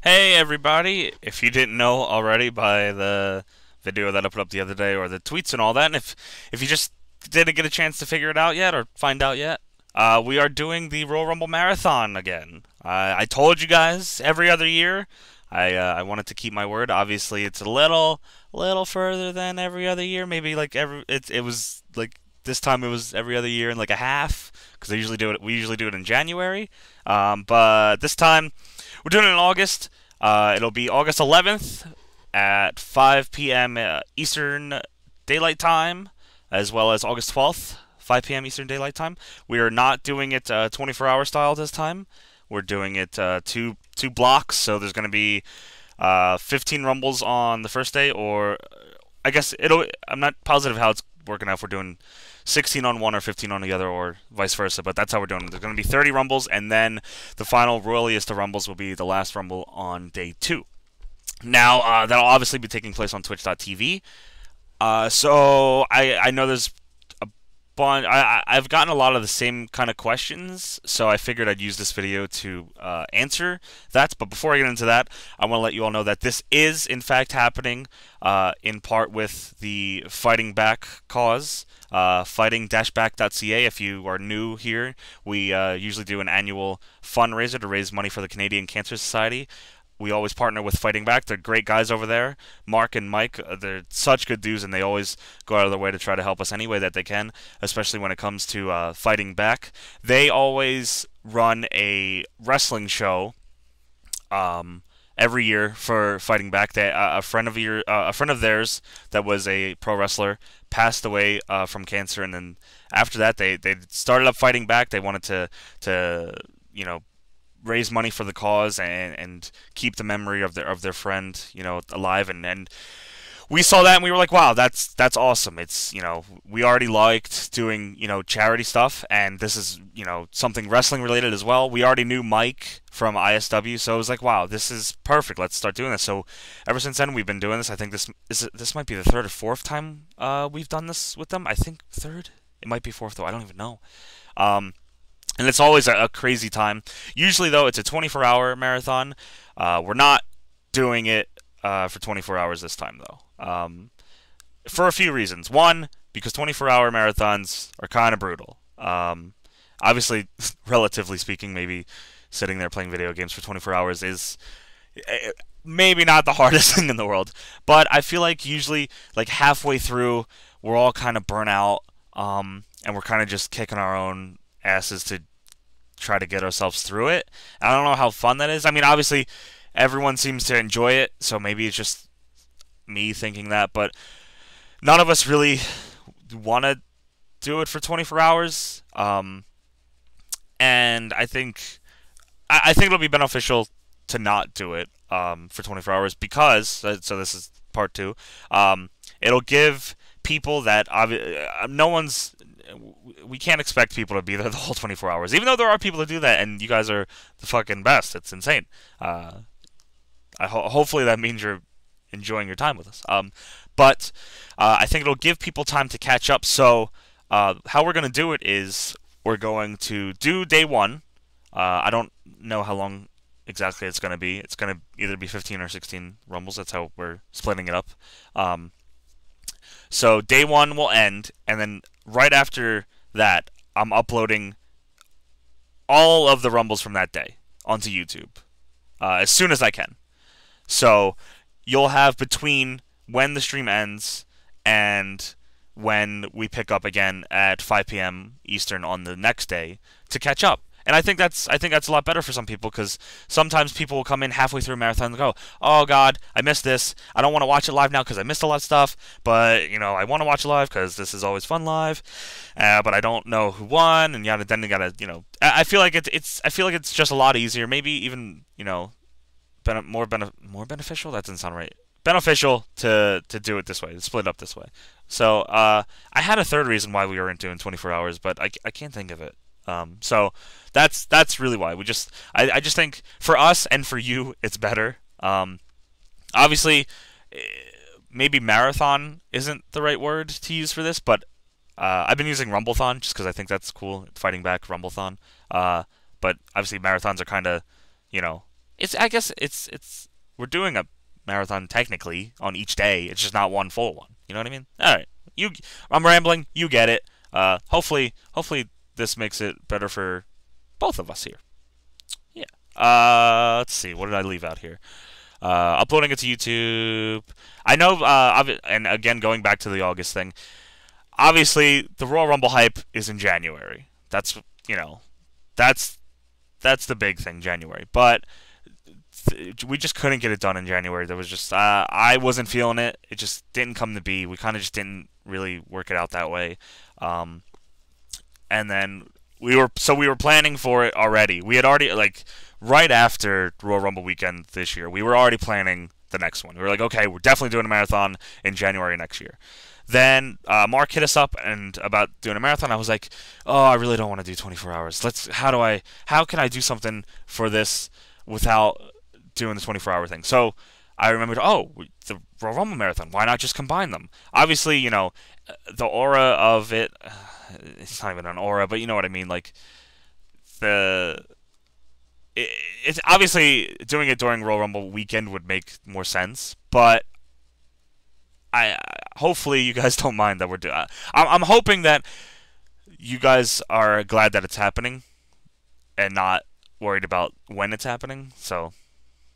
Hey everybody! If you didn't know already by the video that I put up the other day or the tweets and all that, and if you just didn't get a chance to figure it out yet or find out yet, we are doing the Royal Rumble Marathon again. I told you guys every other year. I wanted to keep my word. Obviously, it's a little further than every other year. Maybe like it was like this time it was every other year and like a half because we usually do it in January. But this time we're doing it in August. It'll be August 11th at 5 p.m. Eastern Daylight Time, as well as August 12th, 5 p.m. Eastern Daylight Time. We are not doing it 24-hour style this time. We're doing it two blocks, so there's going to be 15 rumbles on the first day, or I guess it'll. I'm not positive how it's working out if we're doing 16 on one or 15 on the other, or vice versa. But that's how we're doing it. There's going to be 30 rumbles, and then the final royaliest of rumbles will be the last rumble on day 2. Now that'll obviously be taking place on Twitch.tv. So I know there's a bunch. I've gotten a lot of the same kind of questions, so I figured I'd use this video to answer that. But before I get into that, I want to let you all know that this is in fact happening in part with the Fighting Back cause. Fighting-back.ca. If you are new here, we usually do an annual fundraiser to raise money for the Canadian Cancer Society. We always partner with Fighting Back. They're great guys over there. Mark and Mike, they're such good dudes, and they always go out of their way to try to help us any way that they can, especially when it comes to fighting back. They always run a wrestling show every year for Fighting Back. A friend of theirs that was a pro wrestler passed away from cancer, and then after that they started up Fighting Back. They wanted to raise money for the cause and keep the memory of their friend alive, and we saw that and we were like, wow, that's awesome. It's we already liked doing charity stuff, and this is something wrestling related as well. We already knew Mike from ISW, so it was like, wow, this is perfect. Let's start doing this. So ever since then we've been doing this. I think this might be the third or fourth time we've done this with them. I think third. It might be fourth though. I don't even know. And it's always a crazy time. Usually, though, it's a 24-hour marathon. We're not doing it for 24 hours this time, though, for a few reasons. One, because 24-hour marathons are kind of brutal. Obviously, relatively speaking, maybe sitting there playing video games for 24 hours is maybe not the hardest thing in the world. But I feel like usually, like halfway through, we're all kind of burnt out, and we're kind of just kicking our own asses to try to get ourselves through it. I don't know how fun that is. I mean, obviously, everyone seems to enjoy it, so maybe it's just me thinking that, but none of us really want to do it for 24 hours. And I think it'll be beneficial to not do it for 24 hours because, so this is part 2, it'll give people that we can't expect people to be there the whole 24 hours, even though there are people that do that, and you guys are the fucking best. It's insane. Hopefully that means you're enjoying your time with us. But I think it'll give people time to catch up. So how we're going to do it is we're going to do day 1. I don't know how long exactly it's going to be. It's going to either be 15 or 16 rumbles. That's how we're splitting it up. So day 1 will end, and then right after that, I'm uploading all of the rumbles from that day onto YouTube as soon as I can. So you'll have between when the stream ends and when we pick up again at 5 p.m. Eastern on the next day to catch up. And I think that's a lot better for some people, because sometimes people will come in halfway through a marathon and go, "Oh God, I missed this. I don't want to watch it live now because I missed a lot of stuff. But I want to watch it live because this is always fun live. But I don't know who won, and then you gotta I feel like it's just a lot easier. Maybe even more beneficial. That doesn't sound right. Beneficial to do it this way, to split it up this way. So I had a third reason why we weren't doing 24 hours, but I can't think of it. So that's really why I just think for us and for you it's better. Obviously, maybe marathon isn't the right word to use for this, but I've been using RUMBLETHON just because I think that's cool. Fighting Back RUMBLETHON. But obviously marathons are kind of I guess it's we're doing a marathon technically on each day. It's just not one full one. You know what I mean? All right. I'm rambling. You get it. Hopefully this makes it better for both of us here. Yeah. Let's see. What did I leave out here? Uploading it to YouTube. I know. And again, going back to the August thing. Obviously, the Royal Rumble hype is in January. That's you know, that's that's the big thing, January. But we just couldn't get it done in January. There was just I wasn't feeling it. It just didn't come to be. We kind of just didn't really work it out that way. Um, and then we were planning for it already. We had already like right after Royal Rumble weekend this year. We were already planning the next one. We were like, okay, we're definitely doing a marathon in January next year. Then Mark hit us up and about doing a marathon. I was like, oh, I really don't want to do 24 hours. How can I do something for this without doing the 24-hour thing? So I remembered, oh, the Royal Rumble marathon. Why not just combine them? Obviously, the aura of it. It's not even an aura, but you know what I mean. Like the it's obviously doing it during Royal Rumble weekend would make more sense, but I hopefully you guys don't mind that we're doing. I'm hoping that you guys are glad that it's happening and not worried about when it's happening. So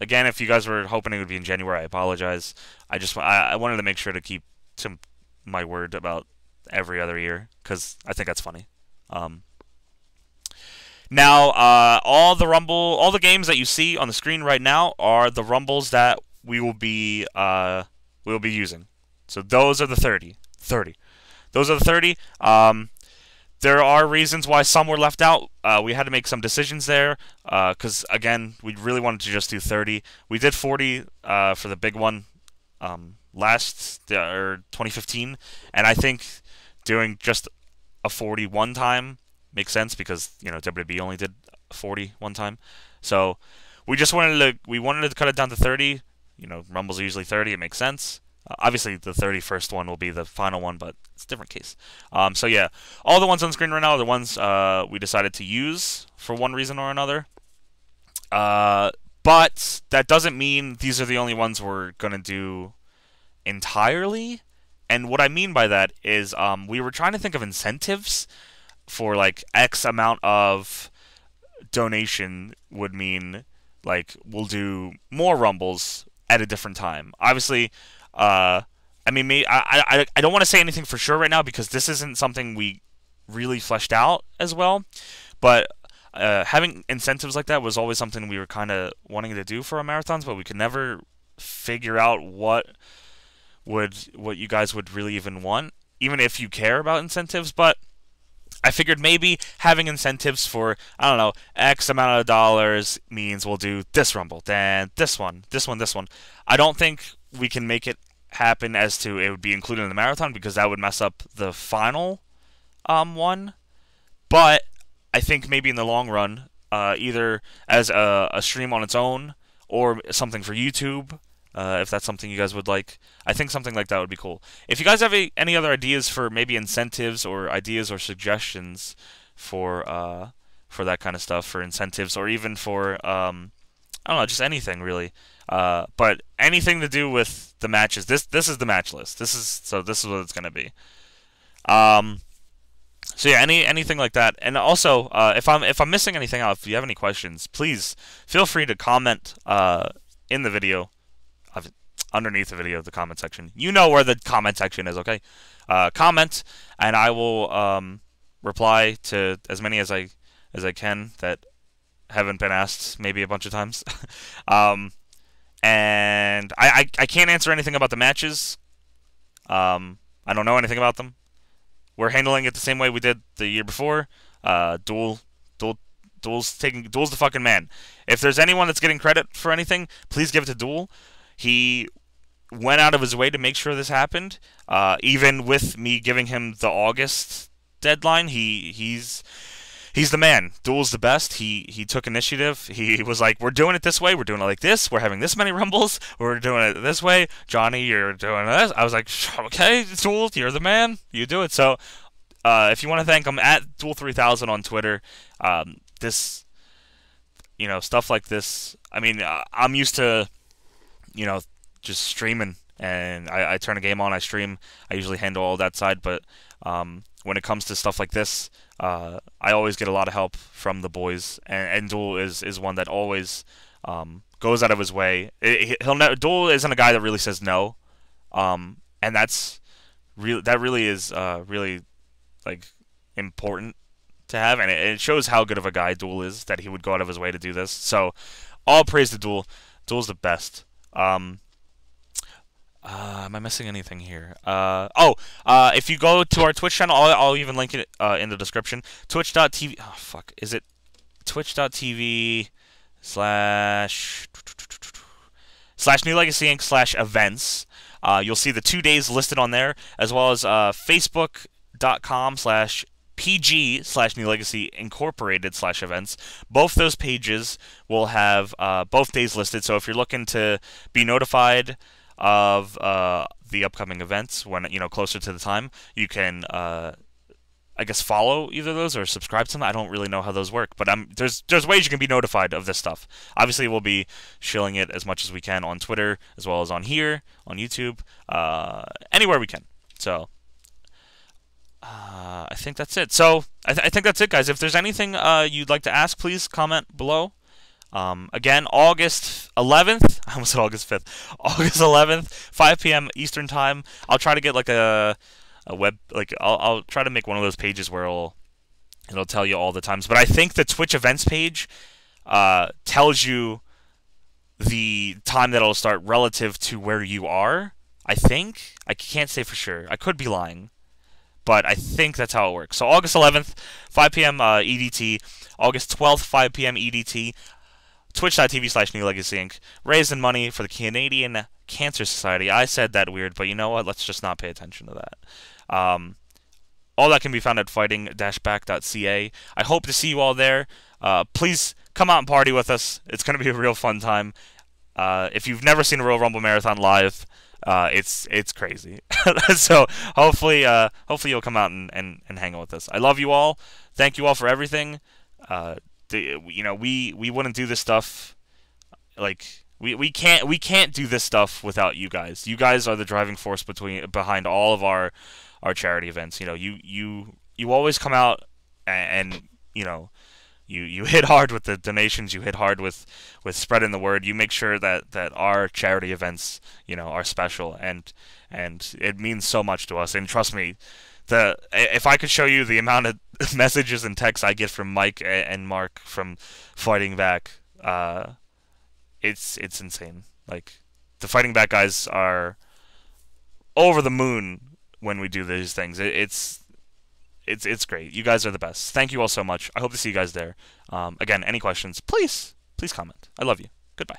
again, if you guys were hoping it would be in January, I apologize. I wanted to make sure to keep to my word about every other year because I think that's funny. Now, all the games that you see on the screen right now are the rumbles that we will be using. So those are the 30. 30. Those are the 30. There are reasons why some were left out. We had to make some decisions there because, again, we really wanted to just do 30. We did 40 for the big one last 2015, and I think doing just a 40 one time makes sense because WWE only did 40 one time. So we just wanted to cut it down to 30. Rumbles are usually 30. It makes sense. Obviously, the 31st one will be the final one, but it's a different case. So yeah, all the ones on the screen right now are the ones we decided to use for one reason or another. But that doesn't mean these are the only ones we're gonna do entirely. And what I mean by that is we were trying to think of incentives for like X amount of donation would mean like we'll do more rumbles at a different time. Obviously, I don't want to say anything for sure right now because this isn't something we really fleshed out as well. But having incentives like that was always something we were kind of wanting to do for our marathons, but we could never figure out what you guys would really even want, even if you care about incentives. But I figured maybe having incentives for, I don't know, X amount of dollars means we'll do this rumble, then this one. I don't think we can make it happen as to it would be included in the marathon because that would mess up the final one. But I think maybe in the long run, either as a stream on its own or something for YouTube, if that's something you guys would like. I think something like that would be cool. If you guys have any other ideas for maybe incentives or ideas or suggestions for that kind of stuff, for incentives or even for I don't know, just anything really. But anything to do with the matches. This is the match list. This is what it's gonna be. So yeah, anything like that. And also, if I'm missing anything out, if you have any questions, please feel free to comment in the video. Underneath the video, the comment section. You know where the comment section is, okay? Comment, and I will reply to as many as I can that haven't been asked maybe a bunch of times. And I can't answer anything about the matches. I don't know anything about them. We're handling it the same way we did the year before. Duel's the fucking man. If there's anyone that's getting credit for anything, please give it to Duel. He went out of his way to make sure this happened. Even with me giving him the August deadline, he's the man. Duel's the best. He took initiative. He was like, we're doing it this way. We're doing it like this. We're having this many rumbles. We're doing it this way. Johnny, you're doing this. I was like, okay, Duel, you're the man. You do it. So if you want to thank him, at Duel3000 on Twitter. stuff like this. I mean, I'm used to, you know, just streaming, and I turn a game on, I stream. I usually handle all that side, but when it comes to stuff like this, I always get a lot of help from the boys, and Duel is one that always goes out of his way. Duel isn't a guy that really says no, and that really is really like important to have, and it shows how good of a guy Duel is that he would go out of his way to do this. So, all praise to Duel. Duel's the best. Am I missing anything here? If you go to our Twitch channel, I'll even link it in the description. Twitch.tv. Oh, fuck. Is it twitch.tv slash newLEGACYinc/events? You'll see the 2 days listed on there, as well as facebook.com/pg/newLEGACYincorporated/events. Both those pages will have both days listed. So if you're looking to be notified of the upcoming events when closer to the time, you can I guess follow either of those or subscribe to them. I don't really know how those work, but there's ways you can be notified of this stuff. Obviously, we'll be shilling it as much as we can on Twitter, as well as on here, on YouTube, anywhere we can. So I think that's it. So I think that's it, guys. If there's anything you'd like to ask, please comment below. Again, August 11th. I almost said August 5th. August 11th, 5 p.m. Eastern time. I'll try to get like a web, like I'll try to make one of those pages where it'll tell you all the times. But I think the Twitch events page tells you the time that it'll start relative to where you are. I think. I can't say for sure. I could be lying, but I think that's how it works. So August 11th, 5 p.m. EDT. August 12th, 5 p.m. EDT. Twitch.tv/newLEGACYinc. Raising money for the Canadian Cancer Society. I said that weird, but you know what? Let's just not pay attention to that. All that can be found at fighting-back.ca. I hope to see you all there. Please come out and party with us. It's going to be a real fun time. If you've never seen a Royal Rumble Marathon live, it's crazy. So hopefully you'll come out and hang out with us. I love you all. Thank you all for everything. We wouldn't do this stuff. Like we can't do this stuff without you guys. You guys are the driving force behind all of our charity events. You always come out and you hit hard with the donations. You hit hard with spreading the word. You make sure that our charity events are special, and it means so much to us. And trust me, if I could show you the amount of messages and texts I get from Mike and Mark from Fighting Back, it's insane. Like, the Fighting Back guys are over the moon when we do these things. It's great. You guys are the best. Thank you all so much. I hope to see you guys there. Again, any questions, please comment. I love you. Goodbye.